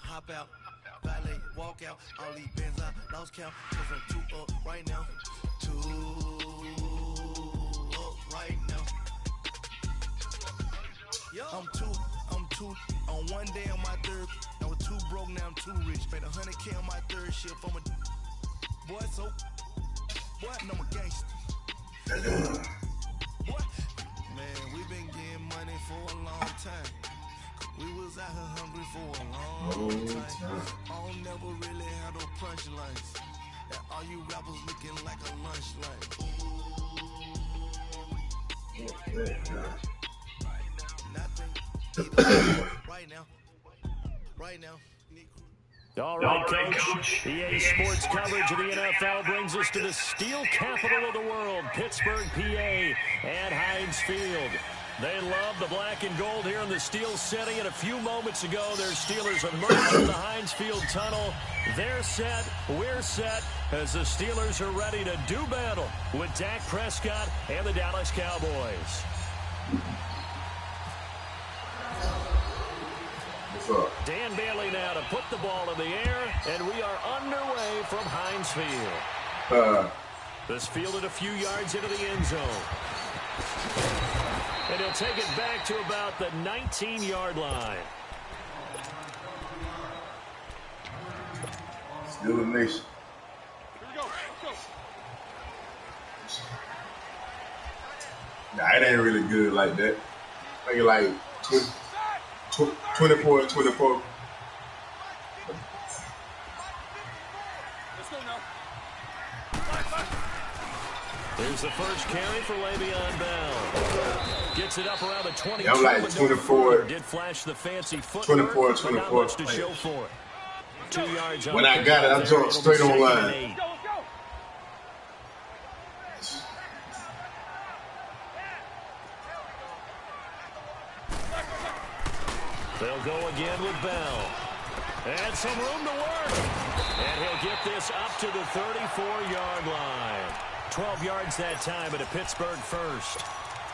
Hop out, valet, walk out. All these bands I lost count. Cause I'm 2 up right now. 2 up right now. I'm two. On one day on my third, I was 2 broke, now I'm 2 rich. Made 100K on my third shift. I'm a boy, so what? And I'm a gangster. Boy, man, we been getting money for a long time. We was out here hungry for a long time. I don't never really have no punchlines. All you rappers looking like a lunch line. Nothing. Right now. All right, Coach. EA Sports coverage of the NFL brings us to the steel capital of the world, Pittsburgh, PA, at Heinz Field. They love the black and gold here in the Steel City, and a few moments ago, their Steelers emerged from the Heinz Field tunnel. They're set, we're set, as the Steelers are ready to do battle with Dak Prescott and the Dallas Cowboys. Dan Bailey now to put the ball in the air, and we are underway from Heinz Field. This fielded a few yards into the end zone. And he'll take it back to about the 19-yard line. Still a nation. Here we go. Nah, it ain't really good like that. Maybe like 24. Let's go now. Here's the first carry for Le'Veon Bell. Gets it up around the 22. Yeah, I'm like 24. Did flash the fancy footwork, 24. not much to show for it. 2 yards on when I got it, I jumped straight on line. They'll go again with Bell. And some room to work. And he'll get this up to the 34-yard line. 12 yards that time, but a Pittsburgh first.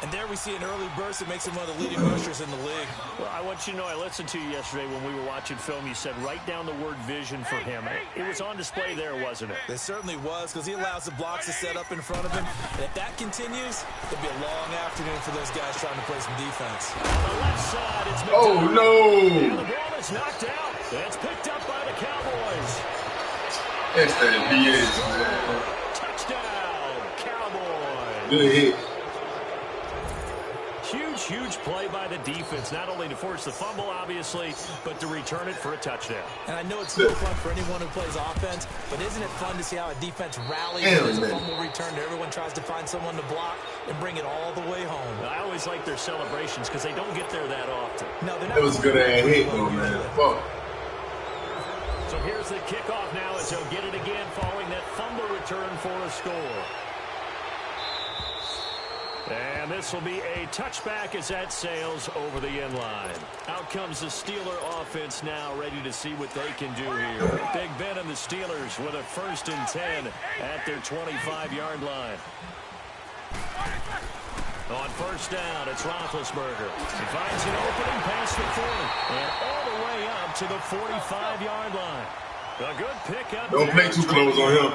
And there we see an early burst that makes him one of the leading rushers in the league. Well, I want you to know, I listened to you yesterday when we were watching film. You said write down the word vision for him. It was on display there, wasn't it? It certainly was, because he allows the blocks to set up in front of him. And if that continues, it'll be a long afternoon for those guys trying to play some defense. On the left side, it's oh, no. And the ball is knocked out. It's picked up by the Cowboys. That's that BS, man. Touchdown, Cowboys. Good hit. Huge play by the defense, not only to force the fumble, obviously, but to return it for a touchdown. And I know it's no fun for anyone who plays offense, but isn't it fun to see how a defense rallies when there's a fumble return and everyone tries to find someone to block and bring it all the way home? I always like their celebrations because they don't get there that often. No, they're not. It was a good-ass hit, though, man. Fuck. So here's the kickoff now as he'll get it again following that fumble return for a score. And this will be a touchback as that sails over the end line. Out comes the Steeler offense now, ready to see what they can do here. Big Ben and the Steelers with a 1st and 10 at their 25-yard line. On 1st down, it's Roethlisberger. He finds an opening past the 40 and all the way up to the 45-yard line. A good pickup. Don't play too close on him.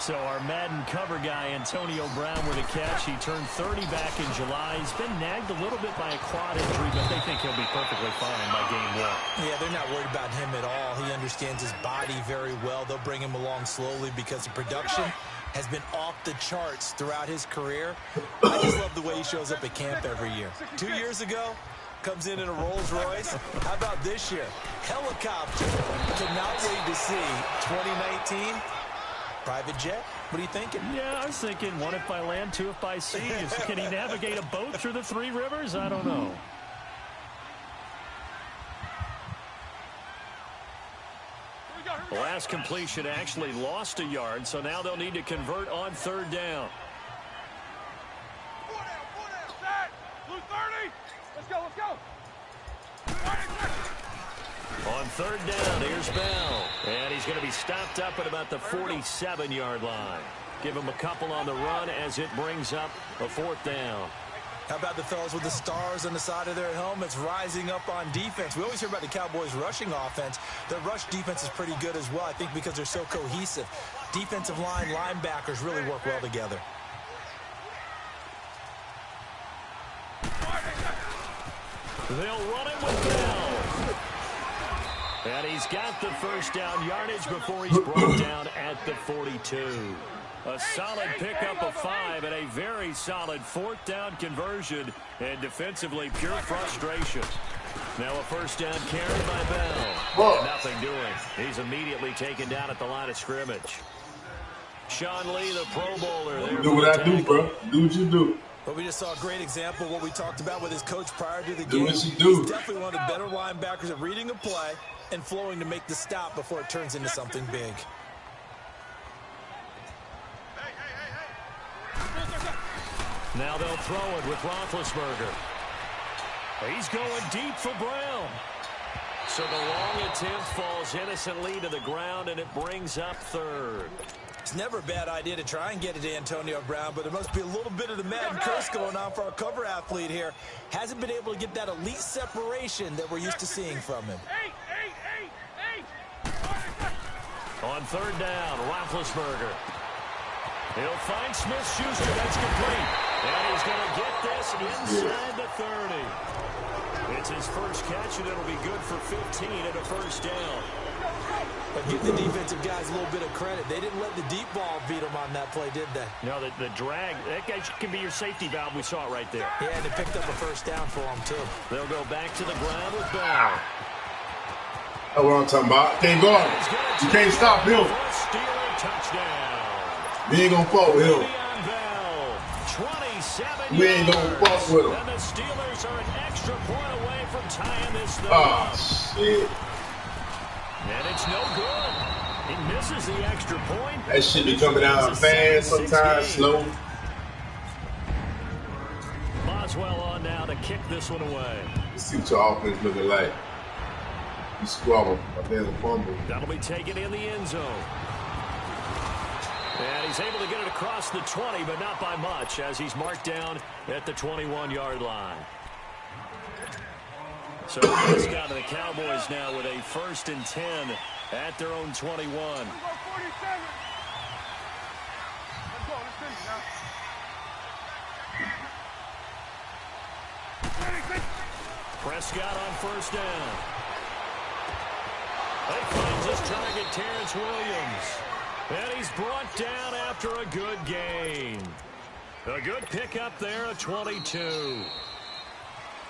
So our Madden cover guy, Antonio Brown, with a catch. He turned 30 back in July. He's been nagged a little bit by a quad injury, but they think he'll be perfectly fine by game 1. Yeah, they're not worried about him at all. He understands his body very well. They'll bring him along slowly because the production has been off the charts throughout his career. I just love the way he shows up at camp every year. 2 years ago, comes in a Rolls Royce. How about this year? Helicopter. Cannot wait to see 2019. Private jet? What are you thinking? Yeah, I was thinking, one if by land, two if by sea. Can he navigate a boat through the 3 rivers? I don't know. The last completion actually lost a yard, so now they'll need to convert on 3rd down. 4 down, set. Blue 30. Let's go. On 3rd down, here's Bell. And he's going to be stopped up at about the 47-yard line. Give him a couple on the run as it brings up a 4th down. How about the fellas with the stars on the side of their helmets rising up on defense? We always hear about the Cowboys' rushing offense. Their rush defense is pretty good as well, I think, because they're so cohesive. Defensive line, linebackers really work well together. They'll run it with Bell. And he's got the first down yardage before he's brought down at the 42. A solid pickup of 5 and a very solid 4th down conversion, and defensively pure frustration. Now a first down carry by Bell. And nothing doing. He's immediately taken down at the line of scrimmage. Sean Lee, the Pro Bowler. There do what I do, bro. Do what you do. But we just saw a great example of what we talked about with his coach prior to the Do game. what you do. He's definitely one of the better linebackers at reading a play and flowing to make the stop before it turns into something big. Now they'll throw it with Roethlisberger. He's going deep for Brown. So the long attempt falls innocently to the ground, and it brings up 3rd. It's never a bad idea to try and get it to Antonio Brown, but there must be a little bit of the Madden curse going on for our cover athlete here. Hasn't been able to get that elite separation that we're used to seeing from him. On 3rd down, Roethlisberger. He'll find Smith-Schuster. That's complete. And he's going to get this inside the 30. It's his first catch, and it'll be good for 15 and a first down. But give the defensive guys a little bit of credit. They didn't let the deep ball beat them on that play, did they? No, the drag, that guy can be your safety valve. We saw it right there. Yeah, and they picked up a first down for them, too. They'll go back to the ground with Bell. That's what I'm talking about. Can't guard him. You can't stop him. Steeler touchdown. We ain't gonna fuck with him. 27 We ain't gonna fuck with him. And the Steelers are an extra point away from tying this thing Oh, up. shit. And it's no good. He misses the extra point. That shit be coming out fast sometimes, slow. Boswell on now to kick this one away. Let's see what your offense looking like. You squabble. There's a fumble. That'll be taken in the end zone. And he's able to get it across the 20, but not by much, as he's marked down at the 21-yard line. So it's got to the Cowboys now with a 1st and 10 at their own 21. Prescott on 1st down. He finds his target, Terrence Williams. And he's brought down after a good gain. A good pickup there, a 22.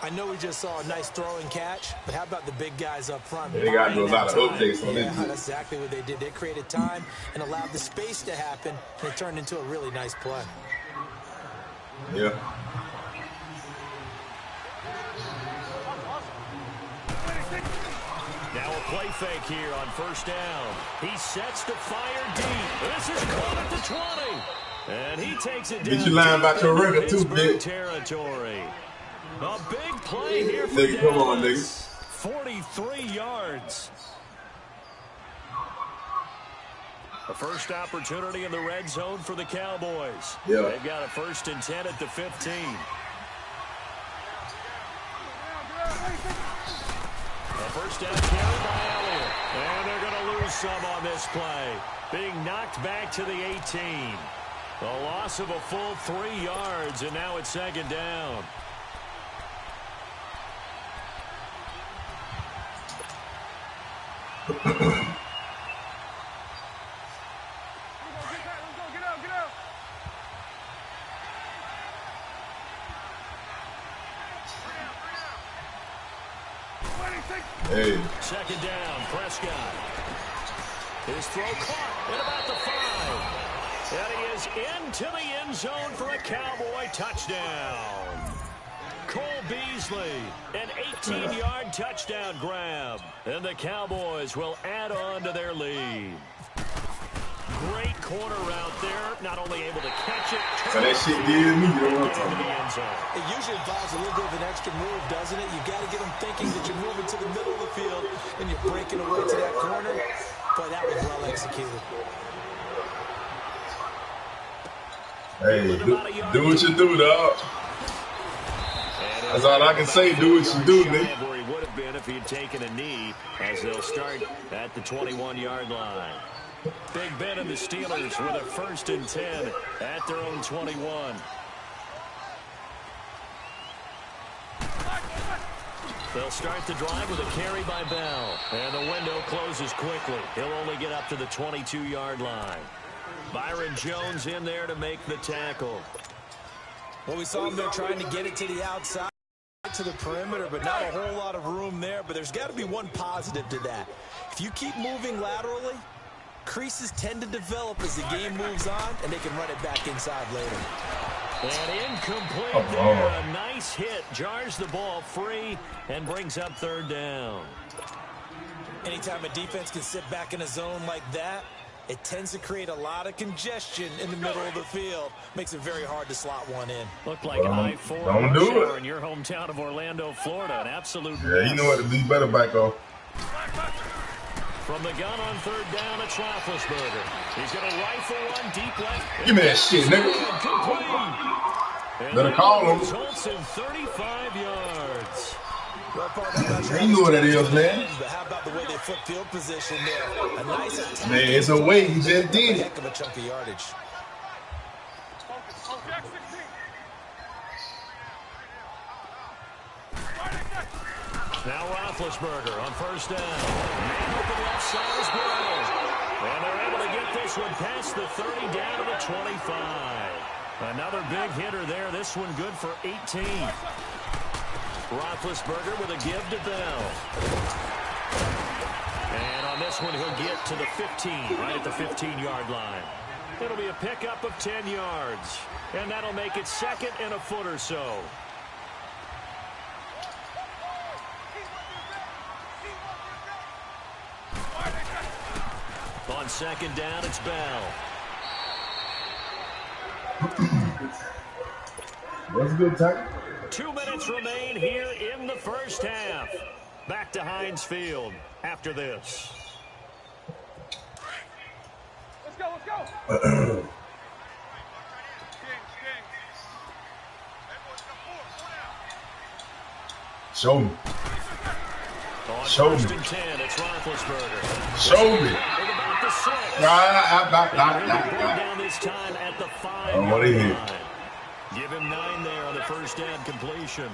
I know we just saw a nice throw and catch, but how about the big guys up front? Yeah, they got to do a lot of updates on this. That's exactly what they did. They created time and allowed the space to happen, and it turned into a really nice play. Yeah. Now a play fake here on 1st down. He sets to fire deep. This is caught at the 20. And he takes it down. Get your line about your record too, Dick. Territory. A big play here for Nigga, come on, nigga. 43 yards. A first opportunity in the red zone for the Cowboys. Yeah. They've got a 1st and 10 at the 15. A first down carry by Elliott. And they're going to lose some on this play. Being knocked back to the 18. A loss of a full 3 yards, and now it's 2nd down. Hey. 2nd down, Prescott. His throw caught at about the 5. And he is into the end zone for a Cowboy touchdown. Cole Beasley, an 18-yard touchdown grab. And the Cowboys will add on to their lead. Great corner route there. Not only able to catch it. So that shit did me. You know what I'm talking about. It usually involves a little bit of an extra move, doesn't it? You got to get them thinking that you're moving to the middle of the field and you're breaking away to that corner. But that was well executed. Hey, do what you do, dog. That's all I can say. Do what you do, nigga. Where he would have been if he had taken a knee, as they'll start at the 21-yard line. Big Ben and the Steelers with a 1st and 10 at their own 21. They'll start the drive with a carry by Bell. And the window closes quickly. He'll only get up to the 22-yard line. Byron Jones in there to make the tackle. Well, we saw him there trying to get it to the outside, to the perimeter, but not a whole lot of room there. But there's got to be one positive to that. If you keep moving laterally, creases tend to develop as the game moves on, and they can run it back inside later. And incomplete there. A nice hit. Jars the ball free and brings up 3rd down. Anytime a defense can sit back in a zone like that, it tends to create a lot of congestion in the middle of the field. Makes it very hard to slot one in. Looked like I-4 don't do it in your hometown of Orlando, Florida. An absolute Yeah, you know what to do. Better back off. From the gun on 3rd down, it's Roethlisberger. He's going to rifle one deep left. Give me that shit, nigga. Better call him. Results in 35 yards. You know what it is, man. But how about the way they flip field position there? A nice attack. Man, it's a way he just did it. Heck of a chunk of yardage. Now Roethlisberger on 1st down. Man open left side as well. And they're able to get this one past the 30 down to the 25. Another big hitter there. This one good for 18. Roethlisberger with a give to Bell. And on this one, he'll get to the 15, right at the 15-yard line. It'll be a pickup of 10 yards. And that'll make it 2nd and a foot or so. On 2nd down, it's Bell. That's a good tackle. 2 minutes remain here in the 1st half. Back to Heinz Field after this. Let's go. Show me. On Show 1st me. and 10, it's Roethlisberger. Show me. With about the 6. Right. Down this time at the 5. Oh, what he hit. Give him 9 there on the 1st down completion.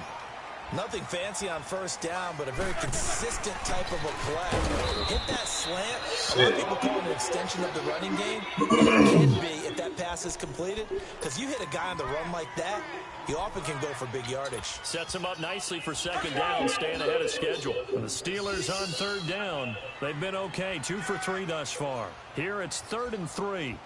Nothing fancy on 1st down, but a very consistent type of a play. Hit that slant. A lot of people call it an extension of the running game. It can be if that pass is completed, because you hit a guy on the run like that, you often can go for big yardage. Sets him up nicely for 2nd down, staying ahead of schedule. And the Steelers on 3rd down. They've been okay, 2 for 3 thus far. Here it's 3rd and 3.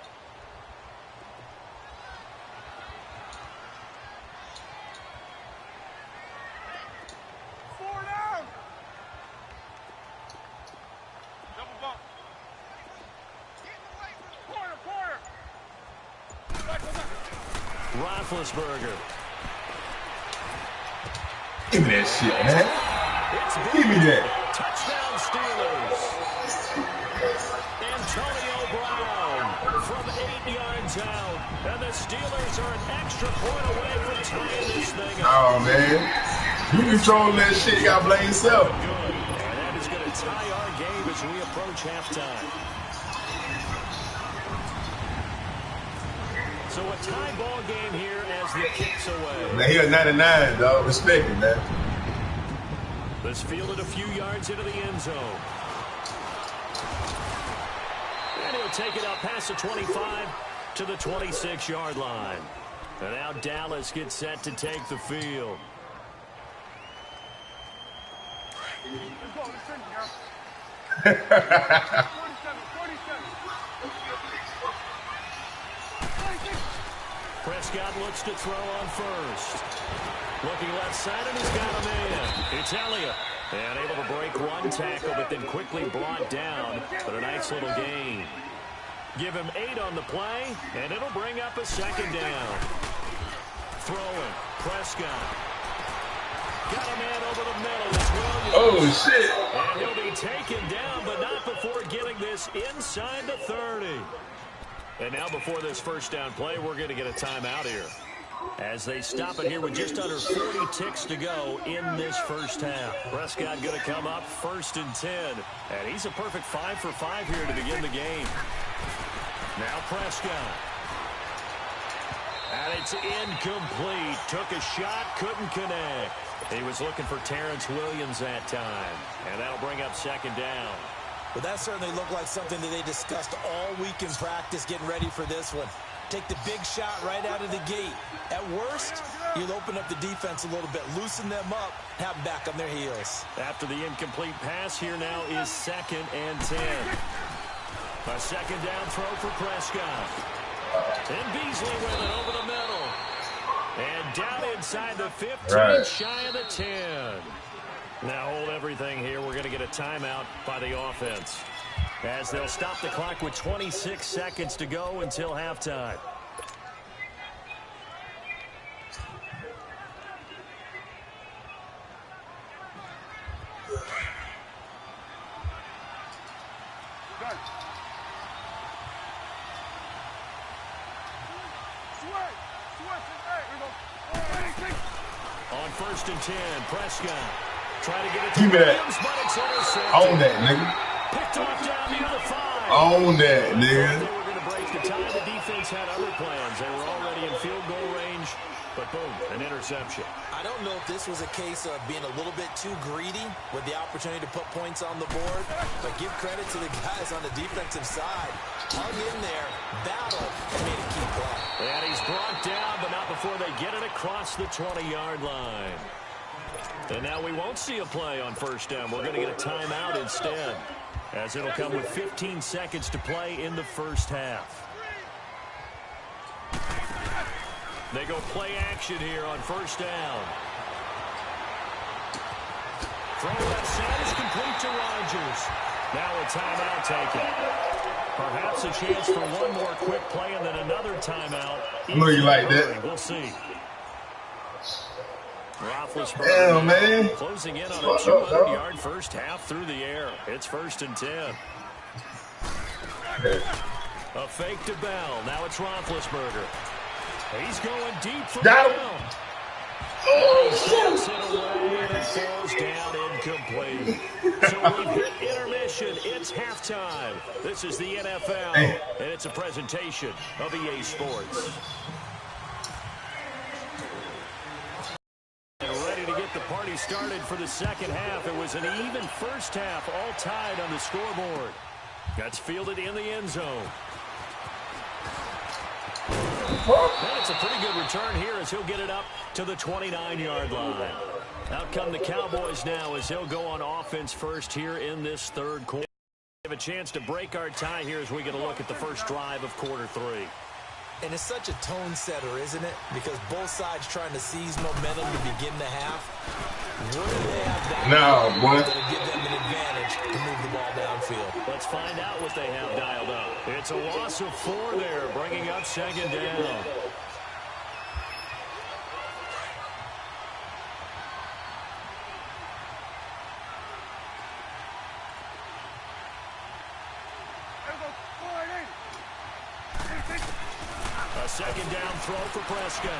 Roethlisberger. Give me that shit, man. Give me that. Touchdown Steelers. Antonio Brown from 8 yards out. And the Steelers are an extra point away from tying this thing up. Oh, man. You control that shit. You got to blame yourself. Good. And that is going to tie our game as we approach halftime. So a tie ball game here as the kicks away. Now, here's 99, dog. Respect it, man. Let's field it a few yards into the end zone. And he'll take it up past the 25 to the 26-yard line. And now Dallas gets set to take the field. Prescott looks to throw on 1st. Looking left side, and he's got a man. It's Elliott. And able to break one tackle, but then quickly brought down. But a nice little gain. Give him 8 on the play, and it'll bring up a 2nd down. Throwing. Prescott. Got a man over the middle. It's Williams. Oh, shit. And he'll be taken down, but not before getting this inside the 30. And now before this 1st down play, we're going to get a timeout here. As they stop it here with just under 40 ticks to go in this first half. Prescott going to come up 1st and 10. And he's a perfect 5 for 5 here to begin the game. Now Prescott. And it's incomplete. Took a shot, couldn't connect. He was looking for Terrence Williams that time. And that'll bring up 2nd down. Well, that certainly looked like something that they discussed all week in practice getting ready for this one. Take the big shot right out of the gate. At worst, you'll open up the defense a little bit, loosen them up, have them back on their heels. After the incomplete pass, here now is 2nd and 10. A 2nd down throw for Prescott. And Beasley with it over the middle. And down inside the 15, shy of the 10. Now hold everything here. We're going to get a timeout by the offense, as they'll stop the clock with 26 seconds to go until halftime. On 1st and 10, Prescott trying to get it to Williams, but it's intercepted. Own that, nigga. Picked off down near the 5. Own that, nigga. They were going to break the tie. The defense had other plans. They were already in field goal range, but boom, an interception. I don't know if this was a case of being a little bit too greedy with the opportunity to put points on the board, but give credit to the guys on the defensive side. Hung in there, battled, and made a key play. And he's brought down, but not before they get it across the 20-yard line. And now we won't see a play on 1st down. We're going to get a timeout instead, as it'll come with 15 seconds to play in the first half. They go play action here on 1st down. Throw left side is complete to Rodgers. Now a timeout taken. Perhaps a chance for one more quick play and then another timeout. I know you like that. We'll see. Damn, man. Closing in on a 200-yard first half through the air. It's 1st and 10. A fake to Bell. Now it's Roethlisberger. He's going deep for Bell. Oh, shit. It away and it falls down incomplete. So we've hit intermission. It's halftime. This is the NFL, and it's a presentation of EA Sports. Ready to get the party started for the second half. It was an even first half, all tied on the scoreboard. That's fielded in the end zone. And it's a pretty good return here as he'll get it up to the 29-yard line. Out come the Cowboys now as he'll go on offense first here in this 3rd quarter. We have a chance to break our tie here as we get a look at the first drive of quarter 3. And it's such a tone setter, isn't it? Because both sides trying to seize momentum to begin the half. What do they have that'll give them an advantage to move the ball downfield? Let's find out what they have dialed up. It's a loss of 4 there, bringing up 2nd down. A 2nd down throw for Prescott.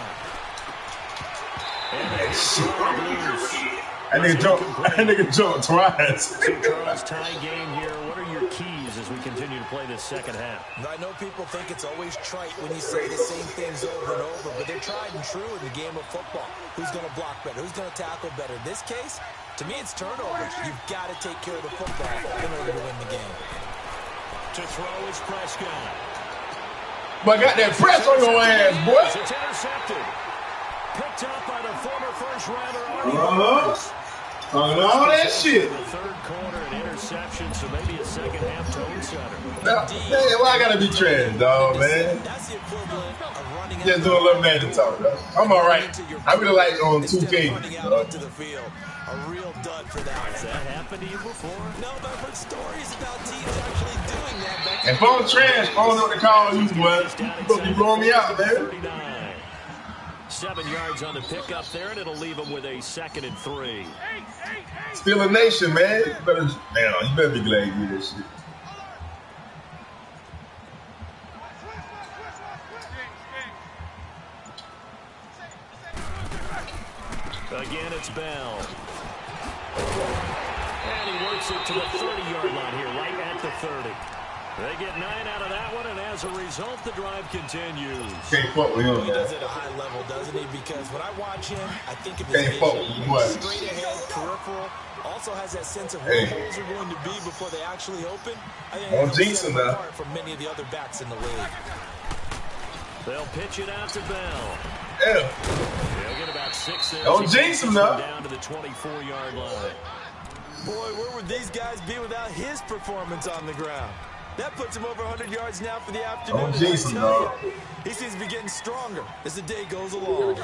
And that nigga jumped twice. So, Charles, tie game here. What are your keys as we continue to play this second half? I know people think it's always trite when you say the same things over and over, but they're tried and true in the game of football. Who's going to block better? Who's going to tackle better? In this case, to me, it's turnovers. You've got to take care of the football in order to win the game. To throw is Prescott. But got that press on your ass, boy. It's intercepted. Picked up by the former first-rounder. All that shit. The 3rd quarter, an interception, so maybe a second half tone setter. Man, why I gotta be trash, dog, man? That's the equivalent of running out. Just doing a little magic talk, bro. I'm all right. I really like on 2K. Onto the field. A real dud for that. Has that happened to you before? No, but I've heard stories about teams actually doing that. And if I'm trash, I don't know what to call you, boy. You're supposed to be blowing me out, man. 7 yards on the pickup there, and it'll leave them with a 2nd and 3. Still a nation, man. You better be glad you do this shit. Again, it's Bell. And he works it to the 30-yard line here, right at the 30. They get 9 out of that one, and as a result, the drive continues. Can't fuck with him, He does man. it at a high level, doesn't he? Because when I watch him, I think of his Can't fuck vision. with what? Straight ahead, peripheral. Also has that sense of where holes are going to be before they actually open. I think Don't he'll jinx set him him now. apart from many of the other backs in the league. They'll pitch it out to Bell. Yeah. They'll get about 6 in. Don't jinx him now. Down to the 24-yard line. Boy, where would these guys be without his performance on the ground? That puts him over 100 yards now for the afternoon. Don't jinx him, dog. He seems to be getting stronger as the day goes along.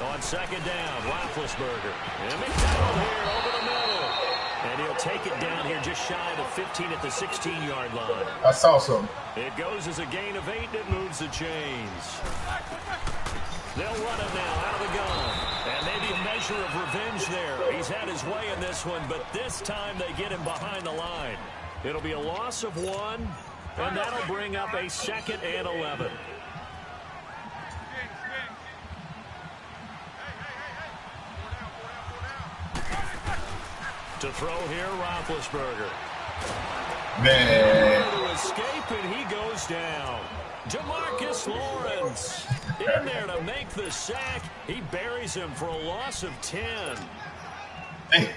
On second down, Roethlisberger. And McDonald here over the middle. And he'll take it down here just shy of the 15 at the 16-yard line. I saw something. It goes as a gain of 8, and it moves the chains. They'll run it now out of the gun. And maybe a measure of revenge there. He's had his way in this one, but this time they get him behind the line. It'll be a loss of 1, and that'll bring up a 2nd and 11. To throw here, Roethlisberger. Man. To escape, and he goes down. Demarcus Lawrence in there to make the sack. He buries him for a loss of 10. Hey.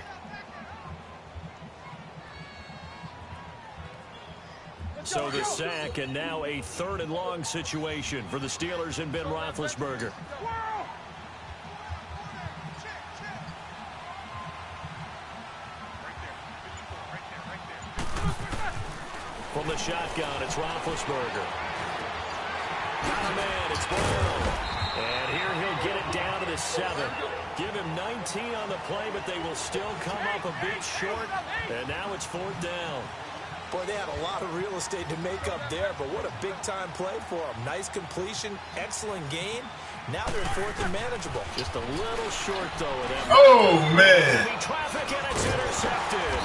So the sack, and now a 3rd and long situation for the Steelers and Ben Roethlisberger. From the shotgun, it's Roethlisberger. Got a man, it's Brown. And here he'll get it down to the 7. Give him 19 on the play, but they will still come up a bit short. And now it's 4th down. Boy, they had a lot of real estate to make up there, but what a big-time play for them. Nice completion, excellent gain. Now they're 4th and manageable. Just a little short, though, of that. Oh, man. Traffic, and it's intercepted.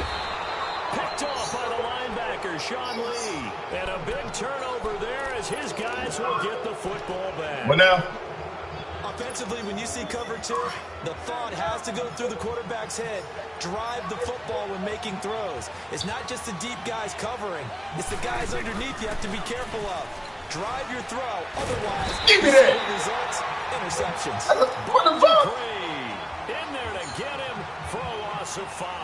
Picked off by the linebacker, Sean Lee. And a big turnover there as his guys will get the football back. What now? Offensively, when you see cover 2, the thought has to go through the quarterback's head. Drive the football when making throws. It's not just the deep guys covering. It's the guys underneath you have to be careful of. Drive your throw. Otherwise, give me that. Results, interceptions. What the fuck? In there to get him for a loss of 5.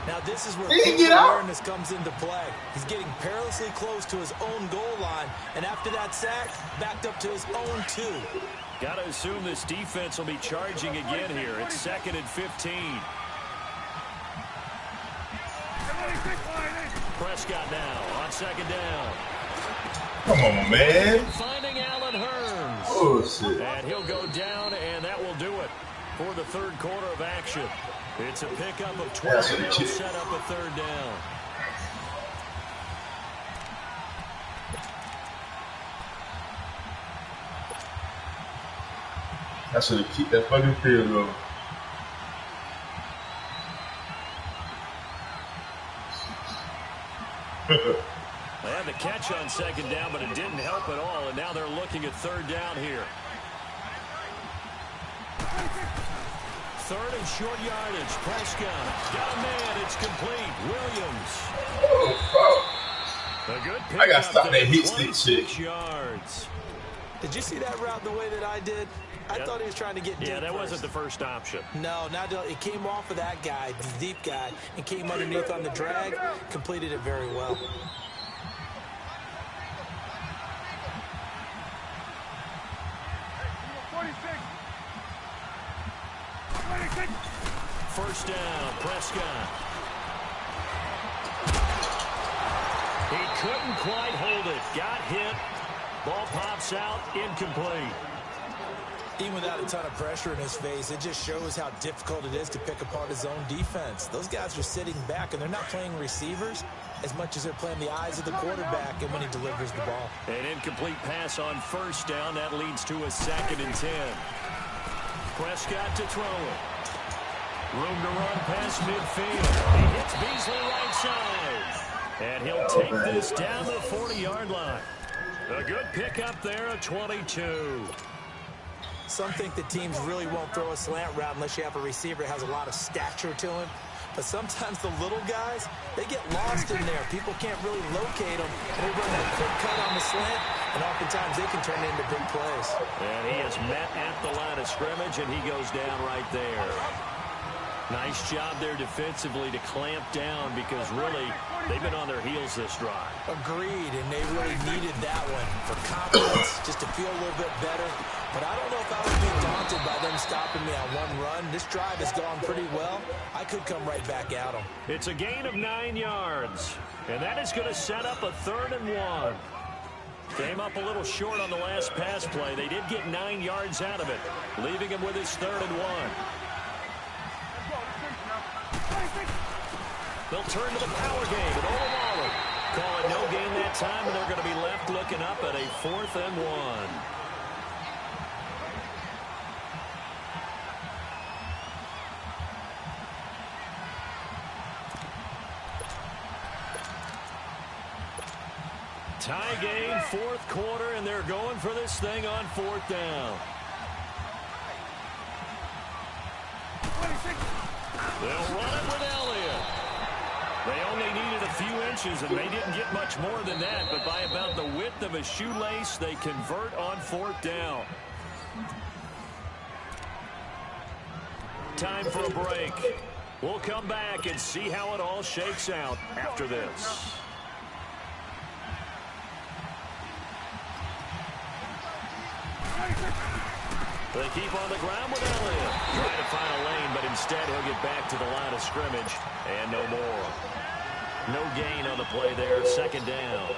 Now this is where awareness comes into play. He's getting perilously close to his own goal line, and after that sack, backed up to his own 2. Got to assume this defense will be charging again here. It's 2nd and 15. Prescott now on 2nd down. Come on, man. Finding Allen Hurns. Oh, shit. And he'll go down, and that will do it for the 3rd quarter of action. It's a pickup of 12, and they'll set up a 3rd down. I should have kept that fucking field goal. They had the catch on 2nd down, but it didn't help at all, and now they're looking at 3rd down here. 3rd and short yardage. Prescott got a man. It's complete. Williams. A good pick. I gotta stop that hit stick shit. Yards. Did you see that route the way that I did? I thought he was trying to get deep. Yeah, that first. wasn't the first option. No, it came off of that guy, the deep guy, and came underneath on the drag. Completed it very well. First down, Prescott. He couldn't quite hold it. Got hit. Ball pops out, incomplete. Even without a ton of pressure in his face, it just shows how difficult it is to pick apart his own defense. Those guys are sitting back, and they're not playing receivers as much as they're playing the eyes of the quarterback and when he delivers the ball. An incomplete pass on first down. That leads to a 2nd and 10. Prescott to throw it. Room to run past midfield. He hits Beasley right side. And he'll take this down the 40-yard line. A good pickup there, a 22. Some think the teams really won't throw a slant route unless you have a receiver that has a lot of stature to him. But sometimes the little guys, they get lost in there. People can't really locate them. They run that quick cut on the slant, and oftentimes they can turn into big plays. And he is met at the line of scrimmage, and he goes down right there. Nice job there defensively to clamp down because really they've been on their heels this drive. Agreed, and they really needed that one for confidence, just to feel a little bit better. But I don't know if I would be daunted by them stopping me on one run. This drive has gone pretty well. I could come right back at them. It's a gain of 9 yards, and that is going to set up a 3rd and 1. Came up a little short on the last pass play. They did get 9 yards out of it, leaving him with his 3rd and 1. They'll turn to the power game and Olawale. Call it no gain that time, and they're going to be left looking up at a 4th and 1. Tie game, 4th quarter, and they're going for this thing on 4th down. They'll run it with Elliott. They only needed a few inches, and they didn't get much more than that, but by about the width of a shoelace, they convert on 4th down. Time for a break. We'll come back and see how it all shakes out after this. They keep on the ground with Elliott. Trying to find a lane, but instead he'll get back to the line of scrimmage. And no more. No gain on the play there. 2nd down.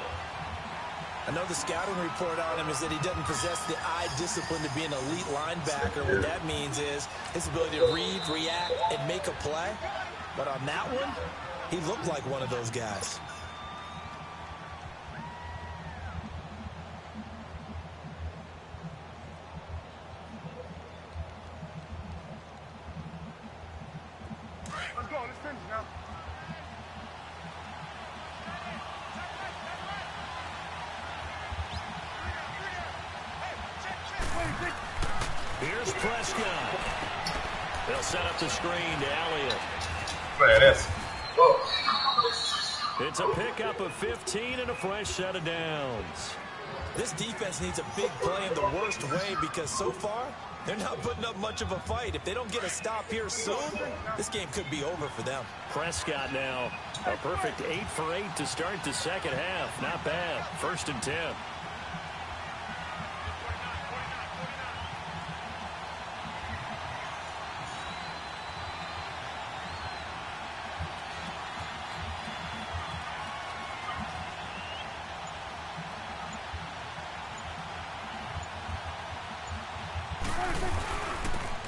I know the scouting report on him is that he doesn't possess the eye discipline to be an elite linebacker. What that means is his ability to read, react, and make a play. But on that one, he looked like one of those guys. Let's go. Let's finish now. Here's Prescott. They'll set up the screen to Elliott. Man, that's... Whoa. It's a pickup of 15 and a fresh set of downs. This defense needs a big play in the worst way because so far, they're not putting up much of a fight. If they don't get a stop here soon, this game could be over for them. Prescott now, a perfect 8 for 8 to start the 2nd half. Not bad. 1st and 10.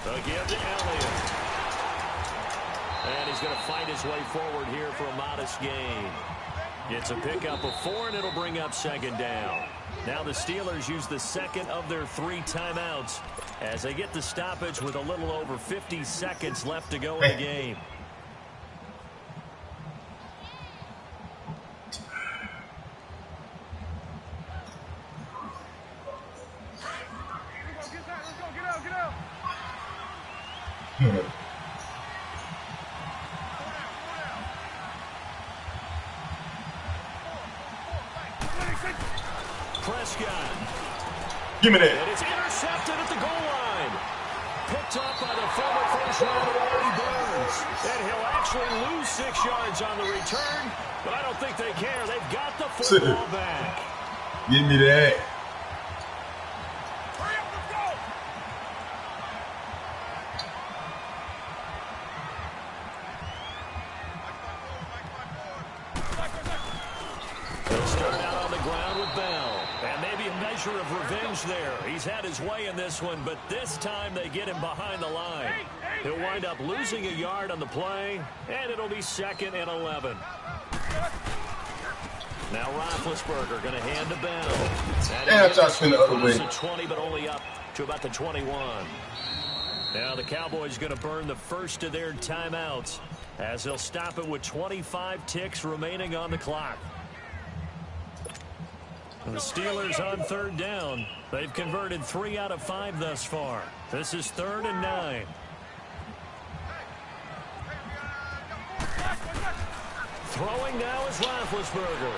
Again to Elliott. And he's going to fight his way forward here for a modest gain. It's a pickup of 4, and it'll bring up 2nd down. Now the Steelers use the 2nd of their 3 timeouts as they get the stoppage with a little over 50 seconds left to go in the game. Prescott. Give me that. And it's intercepted at the goal line. Picked up by the former first-rounder Artie Burns. And he'll actually lose 6 yards on the return, but I don't think they care. They've got the football back. Give me that. Hurry up, let's go. They'll start out on the ground with Bell. And maybe a measure of revenge there. He's had his way in this one, but this time they get him behind the line. He'll wind up losing a yard on the play, and it'll be 2nd and 11. Now Roethlisberger going to hand to Bell. Yeah, I spin the other way. The 20, but only up to about the 21. Now the Cowboys going to burn the first of their timeouts. as he'll stop it with 25 ticks remaining on the clock. The Steelers on third down. They've converted 3 out of 5 thus far. This is 3rd and 9. Throwing now is Roethlisberger.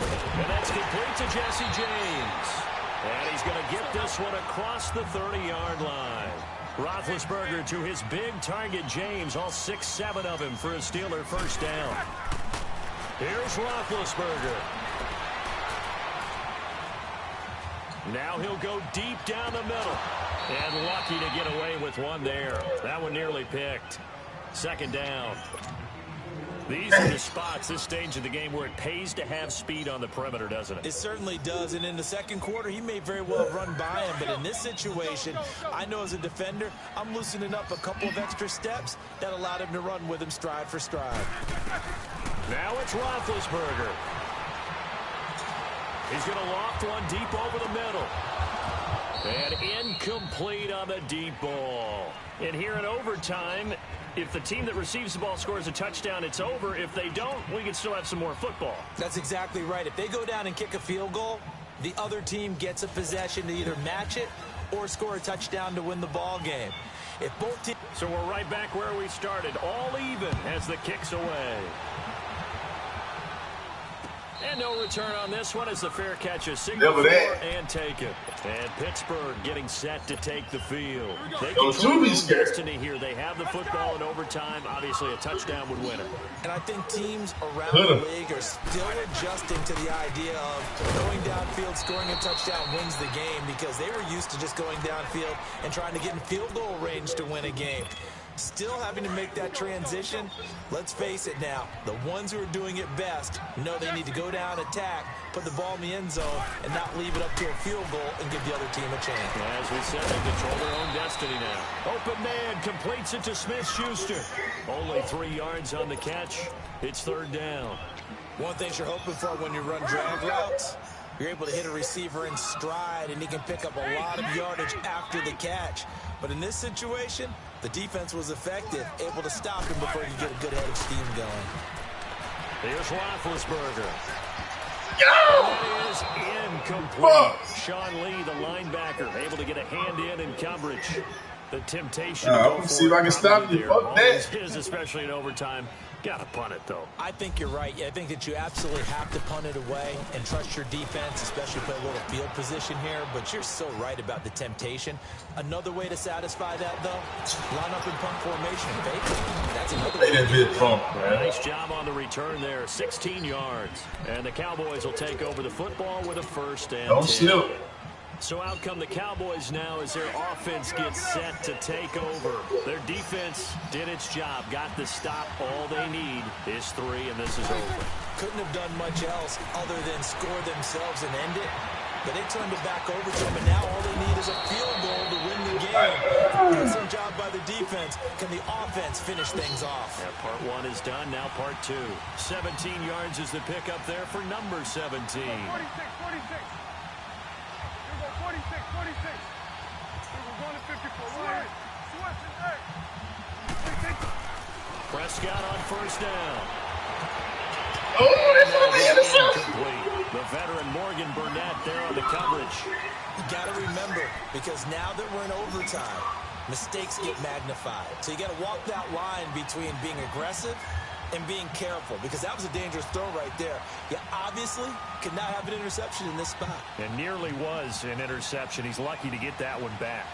And that's complete to Jesse James. And he's going to get this one across the 30-yard line. Roethlisberger to his big target, James, all 6-7 of him for a Steeler first down. Here's Roethlisberger. Now he'll go deep down the middle. And lucky to get away with one there. That one nearly picked. 2nd down. These are the spots, this stage of the game, where it pays to have speed on the perimeter, doesn't it? It certainly does, and in the second quarter, he may very well run by him, but in this situation, I know as a defender, I'm loosening up a couple of extra steps that allowed him to run with him stride for stride. Now it's Roethlisberger. He's going to loft one deep over the middle. And incomplete on the deep ball. And here in overtime, if the team that receives the ball scores a touchdown, it's over. If they don't, we can still have some more football. That's exactly right. If they go down and kick a field goal, the other team gets a possession to either match it or score a touchdown to win the ball game. If both teams... So we're right back where we started, all even as the kick's away. And no return on this one as the fair catch is signaled for and taken. And Pittsburgh getting set to take the field. They control their destiny here. They have the football in overtime. Obviously, a touchdown would win it. And I think teams around the league are still adjusting to the idea of going downfield, scoring a touchdown wins the game, because they were used to just going downfield and trying to get in field goal range to win a game. Still having to make that transition. Let's face it now, the ones who are doing it best know they need to go down, attack, put the ball in the end zone, and not leave it up to a field goal and give the other team a chance. As we said, they control their own destiny now. Open man completes it to Smith-Schuster. Only 3 yards on the catch. It's 3rd down. One thing you're hoping for when you run drag routes, you're able to hit a receiver in stride, and he can pick up a lot of yardage after the catch. But in this situation, the defense was effective, able to stop him before he could get a good head of steam going. Here's Roethlisberger. That is incomplete. Sean Lee, the linebacker, able to get a hand in coverage. The temptation to go see if I can stop you. Fuck that. Is, especially in overtime. Got to punt it, though. I think you're right. I think that you absolutely have to punt it away and trust your defense, especially play a little field position here. But you're so right about the temptation. Another way to satisfy that, though, line up in punt formation and fake it. That's another way to do it. Nice job on the return there. 16 yards. And the Cowboys will take over the football with a 1st and 10. So out come the Cowboys now as their offense gets set to take over. Their defense did its job, got the stop. All they need is 3, and this is over. Couldn't have done much else other than score themselves and end it. But they turned it back over to them, and now all they need is a field goal to win the game. Excellent job by the defense. Can the offense finish things off? Yeah, part 1 is done, now part 2. 17 yards is the pickup there for number 17. 46, 46. 46, 46. We're going to 54. Prescott on 1st down. Oh, that's what the interception. Incomplete. The veteran Morgan Burnett there on the coverage. You got to remember, because now that we're in overtime, mistakes get magnified. So you got to walk that line between being aggressive and being careful, because that was a dangerous throw right there. You obviously could not have an interception in this spot. And nearly was an interception. He's lucky to get that one back.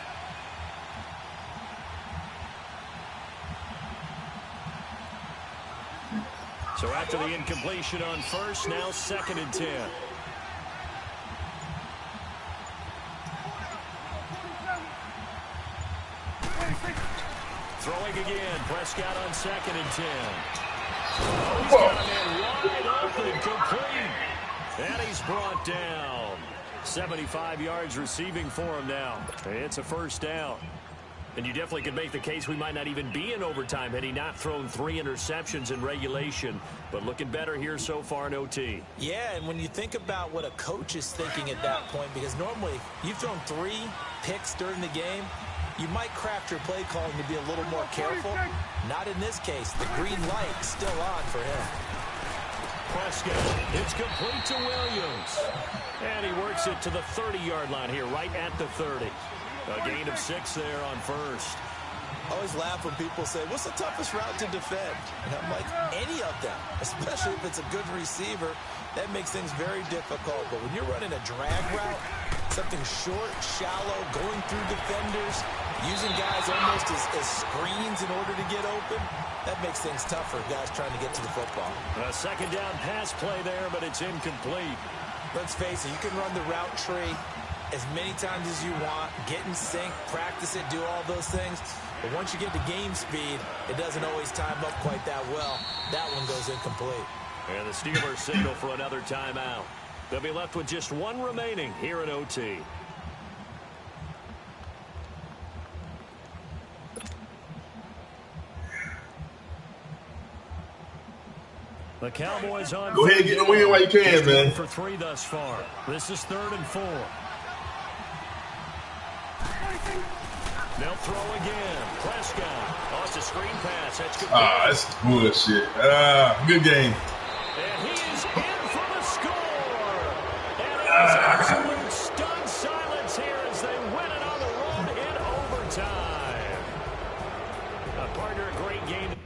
So after the incompletion on 1st, now 2nd and 10. Throwing again. Prescott on 2nd and 10. He's got a man wide open, complete. And he's brought down. 75 yards receiving for him now. It's a 1st down. And you definitely could make the case we might not even be in overtime had he not thrown 3 interceptions in regulation. But looking better here so far in OT. Yeah, and when you think about what a coach is thinking at that point, because normally you've thrown 3 picks during the game, You might craft your play calling to be a little more careful. Not in this case. The green light still on for him. Prescott, it's complete to Williams. And he works it to the 30-yard line here, right at the 30. A gain of 6 there on first. I always laugh when people say, what's the toughest route to defend? And I'm like, any of them, especially if it's a good receiver. That makes things very difficult. But when you're running a drag route, something short, shallow, going through defenders, using guys almost as screens in order to get open, that makes things tough for guys trying to get to the football. A second down pass play there, but it's incomplete. Let's face it, you can run the route tree as many times as you want, get in sync, practice it, do all those things. But once you get to game speed, it doesn't always time up quite that well. That one goes incomplete. And the Steelers signal for another timeout. They'll be left with just one remaining here in OT. The Cowboys on. Go ahead and get the win while you can, man. For 3 thus far. This is 3rd and 4. They'll throw again. Prescott. Oh, it's a screen pass. That's good. That's bullshit. Good game. And he is in for the score. And it is absolute stunned silence here as they win it on the road in overtime. A partner, a great game.